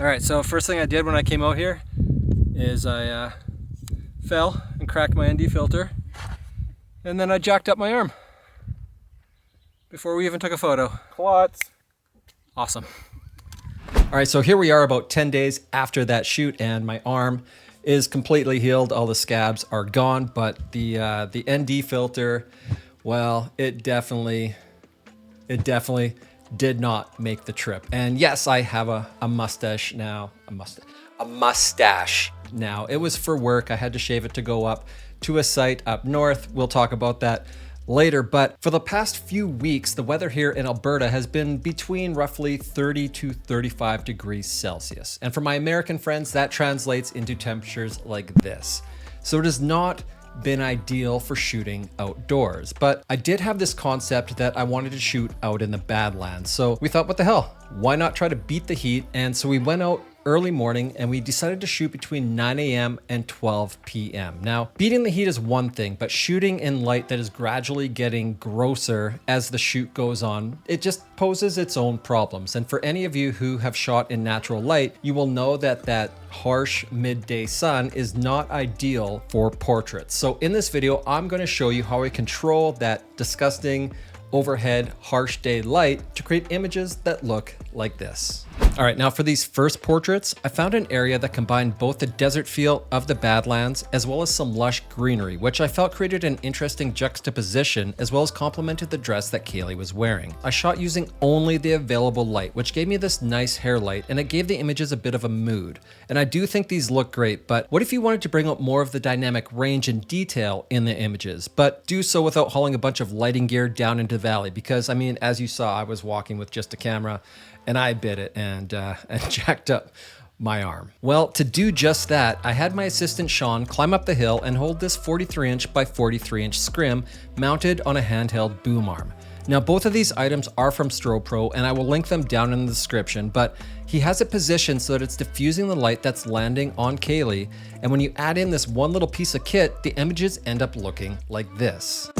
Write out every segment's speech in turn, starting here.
All right, so first thing I did when I came out here is I fell and cracked my ND filter, and then I jacked up my arm before we even took a photo. Klutz. Awesome. All right, so here we are about 10 days after that shoot, and my arm is completely healed. All the scabs are gone, but the ND filter, well, it definitely did not make the trip. And yes, I have a mustache now. A mustache now. It was for work. I had to shave it to go up to a site up north. We'll talk about that later. But for the past few weeks, the weather here in Alberta has been between roughly 30 to 35 degrees Celsius. And for my American friends, that translates into temperatures like this. So it has not been ideal for shooting outdoors. But I did have this concept that I wanted to shoot out in the Badlands. So we thought, what the hell? Why not try to beat the heat? And so we went out early morning and we decided to shoot between 9 a.m. and 12 p.m. Now, beating the heat is one thing, but shooting in light that is gradually getting grosser as the shoot goes on, it just poses its own problems. And for any of you who have shot in natural light, you will know that that harsh midday sun is not ideal for portraits. So in this video, I'm going to show you how I control that disgusting overhead harsh day light to create images that look like this. All right, now for these first portraits, I found an area that combined both the desert feel of the Badlands as well as some lush greenery, which I felt created an interesting juxtaposition as well as complemented the dress that Kaylee was wearing. I shot using only the available light, which gave me this nice hair light, and it gave the images a bit of a mood. And I do think these look great, but what if you wanted to bring out more of the dynamic range and detail in the images, but do so without hauling a bunch of lighting gear down into the valley? Because I mean, as you saw, I was walking with just a camera and I bit it and jacked up my arm. Well, to do just that, I had my assistant Sean climb up the hill and hold this 43-inch by 43-inch scrim mounted on a handheld boom arm. Now, both of these items are from StroPro, and I will link them down in the description, but he has it positioned so that it's diffusing the light that's landing on Kaylee, and when you add in this one little piece of kit, the images end up looking like this.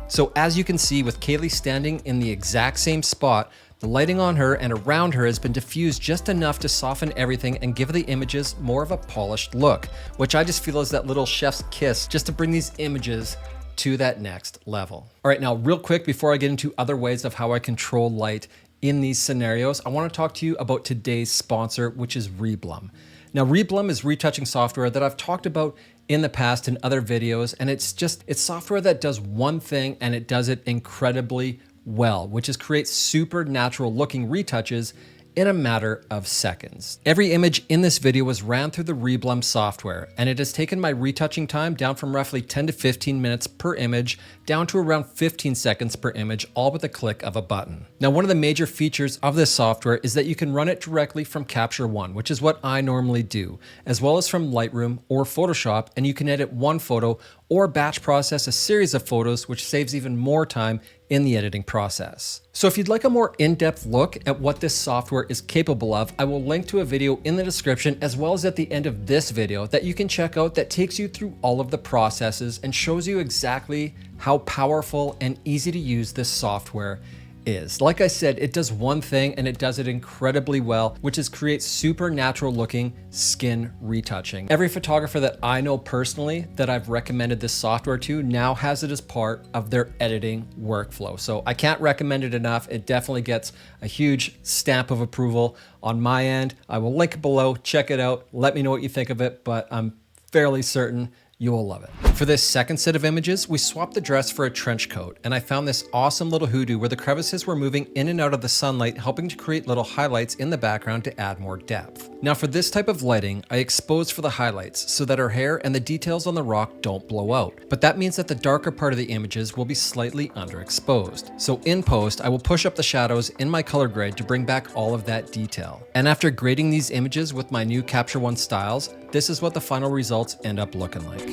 So as you can see, with Kaylee standing in the exact same spot, the lighting on her and around her has been diffused just enough to soften everything and give the images more of a polished look, which I just feel is that little chef's kiss just to bring these images to that next level. All right, now real quick before I get into other ways of how I control light in these scenarios, I want to talk to you about today's sponsor, which is Reblum. Now, Reblum is retouching software that I've talked about in the past in other videos, and it's software that does one thing and it does it incredibly well, which is create super natural looking retouches in a matter of seconds. Every image in this video was ran through the Reblum software, and it has taken my retouching time down from roughly 10 to 15 minutes per image down to around 15 seconds per image, all with a click of a button. Now, one of the major features of this software is that you can run it directly from Capture One, which is what I normally do, as well as from Lightroom or Photoshop, and you can edit one photo or batch process a series of photos, which saves even more time in the editing process. So if you'd like a more in-depth look at what this software is capable of, I will link to a video in the description as well as at the end of this video that you can check out that takes you through all of the processes and shows you exactly how powerful and easy to use this software is. Like I said, it does one thing and it does it incredibly well, which is create super natural looking skin retouching. Every photographer that I know personally that I've recommended this software to now has it as part of their editing workflow. So I can't recommend it enough. It definitely gets a huge stamp of approval on my end. I will link it below, check it out, let me know what you think of it, but I'm fairly certain you will love it. For this second set of images, we swapped the dress for a trench coat, and I found this awesome little hoodoo where the crevices were moving in and out of the sunlight, helping to create little highlights in the background to add more depth. Now for this type of lighting, I exposed for the highlights so that her hair and the details on the rock don't blow out. But that means that the darker part of the images will be slightly underexposed. So in post, I will push up the shadows in my color grade to bring back all of that detail. And after grading these images with my new Capture One styles, this is what the final results end up looking like.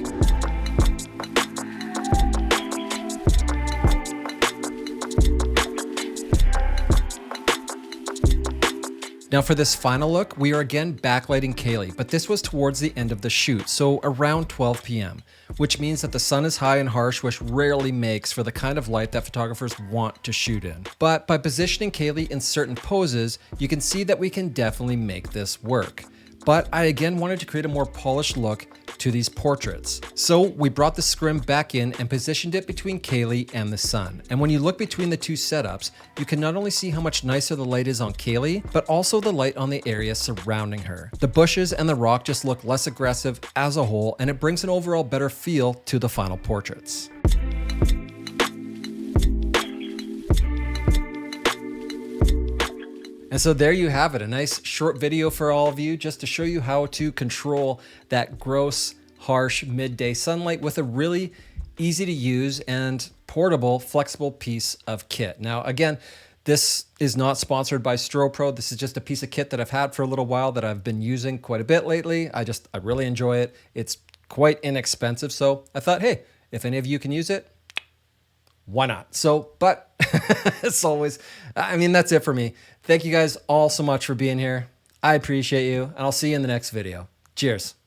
Now for this final look, we are again backlighting Kaylee, but this was towards the end of the shoot, so around 12 p.m., which means that the sun is high and harsh, which rarely makes for the kind of light that photographers want to shoot in. But by positioning Kaylee in certain poses, you can see that we can definitely make this work. But I again wanted to create a more polished look to these portraits. So we brought the scrim back in and positioned it between Kaylee and the sun. And when you look between the two setups, you can not only see how much nicer the light is on Kaylee, but also the light on the area surrounding her. The bushes and the rock just look less aggressive as a whole, and it brings an overall better feel to the final portraits. And so there you have it, a nice short video for all of you just to show you how to control that gross, harsh midday sunlight with a really easy to use and portable, flexible piece of kit. Now, again, this is not sponsored by StroPro. This is just a piece of kit that I've had for a little while that I've been using quite a bit lately. I really enjoy it. It's quite inexpensive. So I thought, hey, if any of you can use it, why not? So, but as always, I mean, that's it for me. Thank you guys all so much for being here. I appreciate you, and I'll see you in the next video. Cheers.